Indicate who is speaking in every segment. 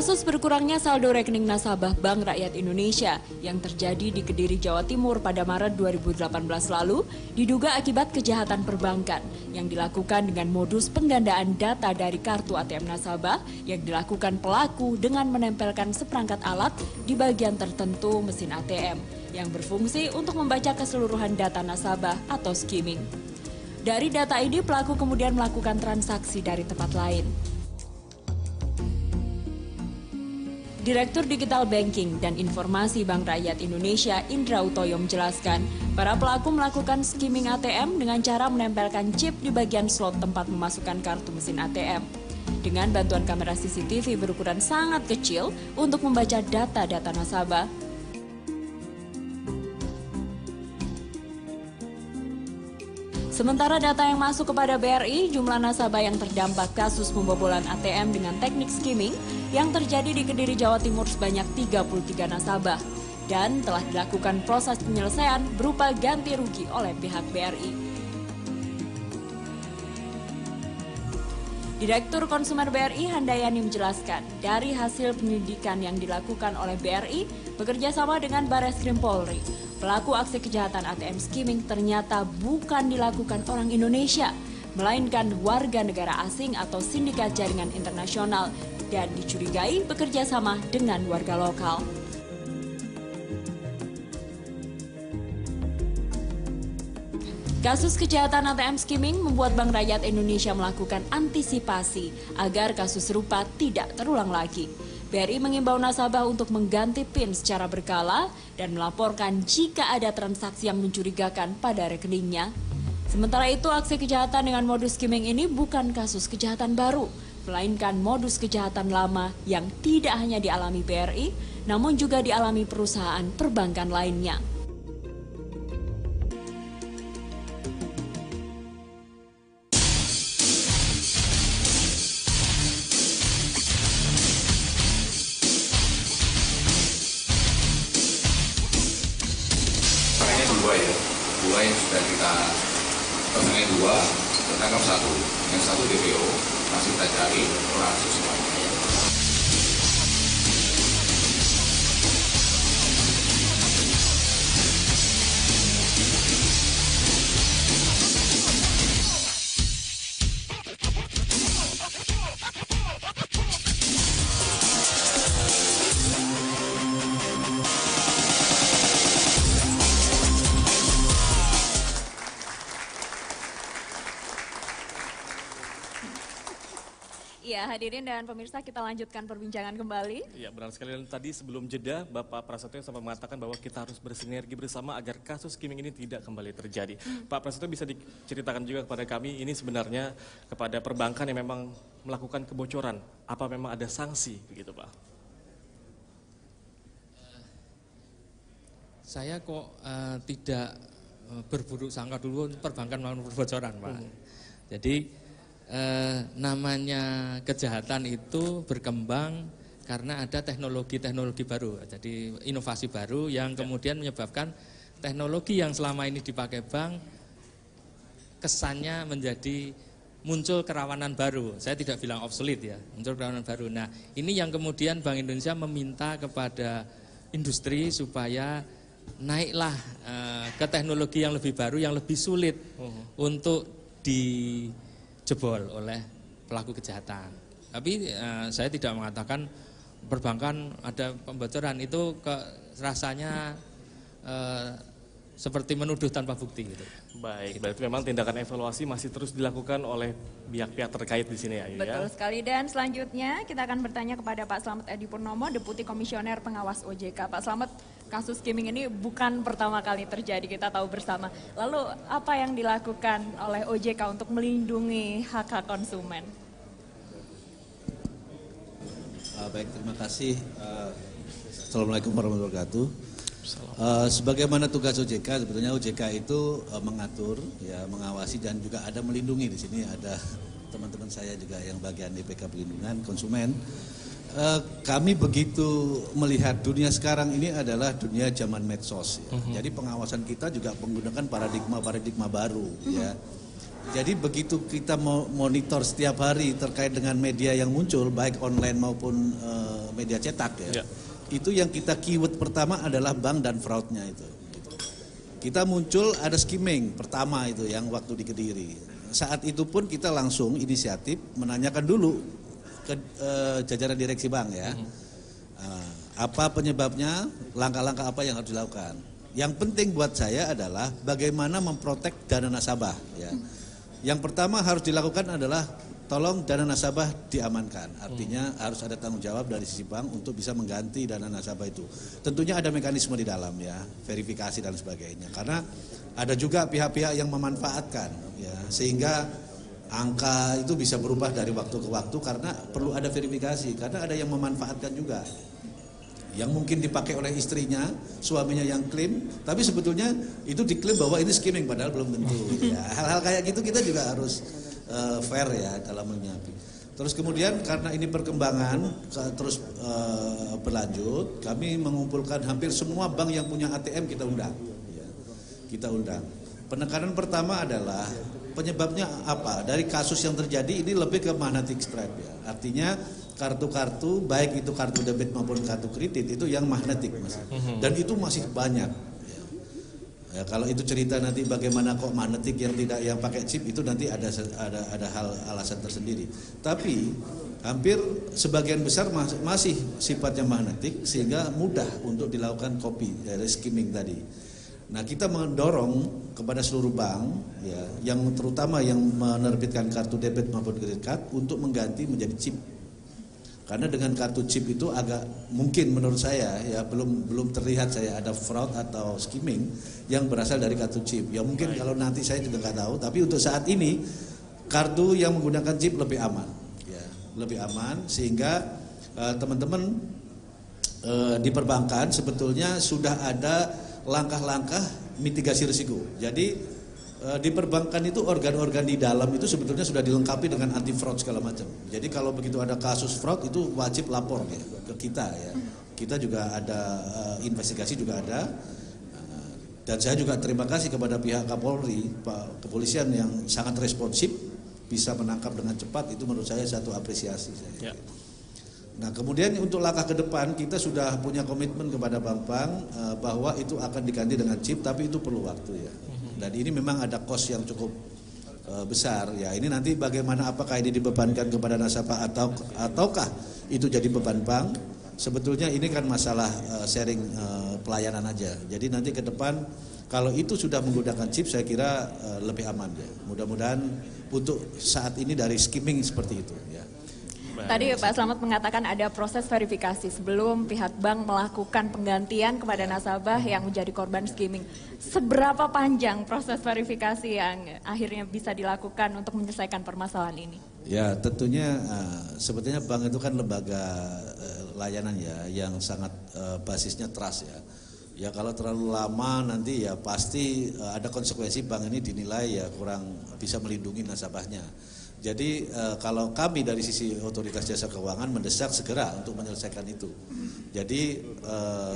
Speaker 1: Kasus berkurangnya saldo rekening nasabah Bank Rakyat Indonesia yang terjadi di Kediri, Jawa Timur pada Maret 2018 lalu diduga akibat kejahatan perbankan yang dilakukan dengan modus penggandaan data dari kartu ATM nasabah yang dilakukan pelaku dengan menempelkan seperangkat alat di bagian tertentu mesin ATM yang berfungsi untuk membaca keseluruhan data nasabah atau skimming. Dari data ini pelaku kemudian melakukan transaksi dari tempat lain. Direktur Digital Banking dan Informasi Bank Rakyat Indonesia Indra Utoyo menjelaskan, para pelaku melakukan skimming ATM dengan cara menempelkan chip di bagian slot tempat memasukkan kartu mesin ATM. Dengan bantuan kamera CCTV berukuran sangat kecil untuk membaca data-data nasabah. Sementara data yang masuk kepada BRI, jumlah nasabah yang terdampak kasus pembobolan ATM dengan teknik skimming yang terjadi di Kediri, Jawa Timur sebanyak 33 nasabah. Dan telah dilakukan proses penyelesaian berupa ganti rugi oleh pihak BRI. Direktur Konsumer BRI Handayani menjelaskan, dari hasil penyelidikan yang dilakukan oleh BRI bekerja sama dengan Bareskrim Polri, pelaku aksi kejahatan ATM skimming ternyata bukan dilakukan orang Indonesia, melainkan warga negara asing atau sindikat jaringan internasional dan dicurigai bekerja sama dengan warga lokal. Kasus kejahatan ATM skimming membuat Bank Rakyat Indonesia melakukan antisipasi agar kasus serupa tidak terulang lagi. BRI mengimbau nasabah untuk mengganti PIN secara berkala dan melaporkan jika ada transaksi yang mencurigakan pada rekeningnya. Sementara itu, aksi kejahatan dengan modus skimming ini bukan kasus kejahatan baru, melainkan modus kejahatan lama yang tidak hanya dialami BRI, namun juga dialami perusahaan perbankan lainnya.
Speaker 2: Dua yang sudah kita tersangka dua, tertangkap satu, yang satu DPO masih kita cari orang sesuatu.
Speaker 1: Ya, hadirin dan pemirsa, kita lanjutkan perbincangan kembali.
Speaker 3: Ya, benar sekali. Dan tadi sebelum jeda, Bapak Prasetyo sempat mengatakan bahwa kita harus bersinergi bersama agar kasus skimming ini tidak kembali terjadi. Pak Prasetyo, bisa diceritakan juga kepada kami, ini sebenarnya kepada perbankan yang memang melakukan kebocoran, apa memang ada sanksi begitu, Pak?
Speaker 4: Saya kok tidak berburuk sangka dulu perbankan melakukan kebocoran, Pak. Jadi namanya kejahatan itu berkembang karena ada teknologi-teknologi baru, jadi inovasi baru yang kemudian menyebabkan teknologi yang selama ini dipakai bank kesannya menjadi muncul kerawanan baru. Saya tidak bilang obsolete ya, muncul kerawanan baru. Nah, ini yang kemudian Bank Indonesia meminta kepada industri supaya naiklah ke teknologi yang lebih baru, yang lebih sulit untuk dijebol oleh pelaku kejahatan. Tapi saya tidak mengatakan perbankan ada pembocoran, itu rasanya seperti menuduh tanpa bukti gitu.
Speaker 3: Baik, berarti memang tindakan evaluasi masih terus dilakukan oleh pihak-pihak terkait di sini ya.
Speaker 1: Betul sekali, dan selanjutnya kita akan bertanya kepada Pak Slamet Edi Purnomo, Deputi Komisioner Pengawas OJK. Pak Slamet, kasus skimming ini bukan pertama kali terjadi, kita tahu bersama. Lalu apa yang dilakukan oleh OJK untuk melindungi hak-hak konsumen?
Speaker 5: Baik, terima kasih. Assalamualaikum warahmatullahi wabarakatuh. Sebagaimana tugas OJK, sebetulnya OJK itu mengatur, ya, mengawasi dan juga ada melindungi. Di sini ada teman-teman saya juga yang bagian DPK Pelindungan Konsumen. Kami begitu melihat dunia sekarang ini adalah dunia zaman medsos, ya. Jadi pengawasan kita juga menggunakan paradigma baru, ya. Jadi begitu kita mau monitor setiap hari terkait dengan media yang muncul, baik online maupun media cetak ya, itu yang kita keyword pertama adalah bank dan fraudnya itu. Kita muncul ada skimming pertama itu yang waktu di Kediri. Saat itu pun kita langsung inisiatif menanyakan dulu ke jajaran direksi bank ya, apa penyebabnya, langkah-langkah apa yang harus dilakukan. Yang penting buat saya adalah bagaimana memprotek dana nasabah ya. Yang pertama harus dilakukan adalah tolong dana nasabah diamankan. Artinya harus ada tanggung jawab dari sisi bank untuk bisa mengganti dana nasabah itu. Tentunya ada mekanisme di dalam ya, verifikasi dan sebagainya. Karena ada juga pihak-pihak yang memanfaatkan ya, sehingga angka itu bisa berubah dari waktu ke waktu karena perlu ada verifikasi. Karena ada yang memanfaatkan juga. Yang mungkin dipakai oleh istrinya, suaminya yang klaim, tapi sebetulnya itu diklaim bahwa ini skimming padahal belum tentu. Ya. Hal-hal kayak gitu kita juga harus fair ya dalam menyikapi. Terus kemudian karena ini perkembangan terus berlanjut, kami mengumpulkan hampir semua bank yang punya ATM kita undang. Ya. Kita undang. Penekanan pertama adalah penyebabnya apa? Dari kasus yang terjadi ini lebih ke magnetic stripe ya. Artinya kartu-kartu baik itu kartu debit maupun kartu kredit itu yang magnetik Mas. Dan itu masih banyak. Ya, kalau itu cerita nanti bagaimana kok magnetik yang tidak yang pakai chip itu nanti ada hal alasan tersendiri. Tapi hampir sebagian besar masih sifatnya magnetik sehingga mudah untuk dilakukan copy dari skimming tadi. Nah, kita mendorong kepada seluruh bank ya, yang terutama yang menerbitkan kartu debit maupun kredit card untuk mengganti menjadi chip. Karena dengan kartu chip itu agak mungkin menurut saya ya belum terlihat saya ada fraud atau skimming yang berasal dari kartu chip. Ya mungkin kalau nanti saya juga nggak tahu, tapi untuk saat ini kartu yang menggunakan chip lebih aman, ya lebih aman sehingga teman-teman di perbankan sebetulnya sudah ada langkah-langkah mitigasi risiko. Jadi di perbankan itu organ-organ di dalam itu sebetulnya sudah dilengkapi dengan anti fraud segala macam. Jadi kalau begitu ada kasus fraud itu wajib lapor ya ke kita ya. Kita juga ada investigasi juga ada. Dan saya juga terima kasih kepada pihak Kapolri, Pak Kepolisian yang sangat responsif, bisa menangkap dengan cepat, itu menurut saya satu apresiasi saya. Ya. Nah kemudian untuk langkah ke depan kita sudah punya komitmen kepada bank-bank bahwa itu akan diganti dengan chip, tapi itu perlu waktu ya. Dan ini memang ada cost yang cukup besar ya. Ini nanti bagaimana, apakah ini dibebankan kepada nasabah ataukah itu jadi beban bank? Sebetulnya ini kan masalah sharing pelayanan aja. Jadi nanti ke depan kalau itu sudah menggunakan chip saya kira lebih aman ya. Mudah-mudahan untuk saat ini dari skimming seperti itu ya.
Speaker 1: Tadi Pak Slamet mengatakan ada proses verifikasi sebelum pihak bank melakukan penggantian kepada nasabah yang menjadi korban skimming. Seberapa panjang proses verifikasi yang akhirnya bisa dilakukan untuk menyelesaikan permasalahan ini?
Speaker 5: Ya tentunya sebetulnya bank itu kan lembaga layanan ya yang sangat basisnya trust ya. Ya kalau terlalu lama nanti ya pasti ada konsekuensi bank ini dinilai ya kurang bisa melindungi nasabahnya. Jadi kalau kami dari sisi otoritas jasa keuangan mendesak segera untuk menyelesaikan itu. Jadi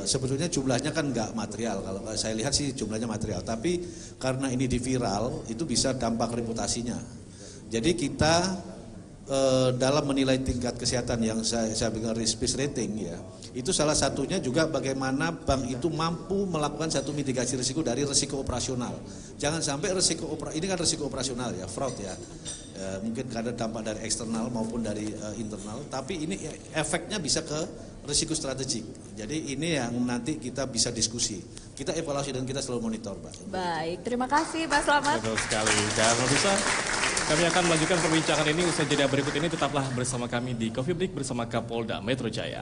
Speaker 5: sebetulnya jumlahnya kan nggak material, kalau saya lihat sih jumlahnya material. Tapi karena ini di viral itu bisa dampak reputasinya. Jadi kita dalam menilai tingkat kesehatan yang saya bilang risk-based rating ya, itu salah satunya juga bagaimana bank itu mampu melakukan satu mitigasi risiko dari risiko operasional. Jangan sampai ini kan risiko operasional ya, fraud ya. Mungkin karena dampak dari eksternal maupun dari internal, tapi ini efeknya bisa ke risiko strategik. Jadi ini yang nanti kita bisa diskusi, kita evaluasi dan kita selalu monitor, Pak.
Speaker 1: Baik, terima kasih Pak Slamet.
Speaker 3: Betul sekali. Dan pemirsa, kami akan melanjutkan perbincangan ini usai jeda berikut ini. Tetaplah bersama kami di Coffee Break bersama Kapolda Metro Jaya.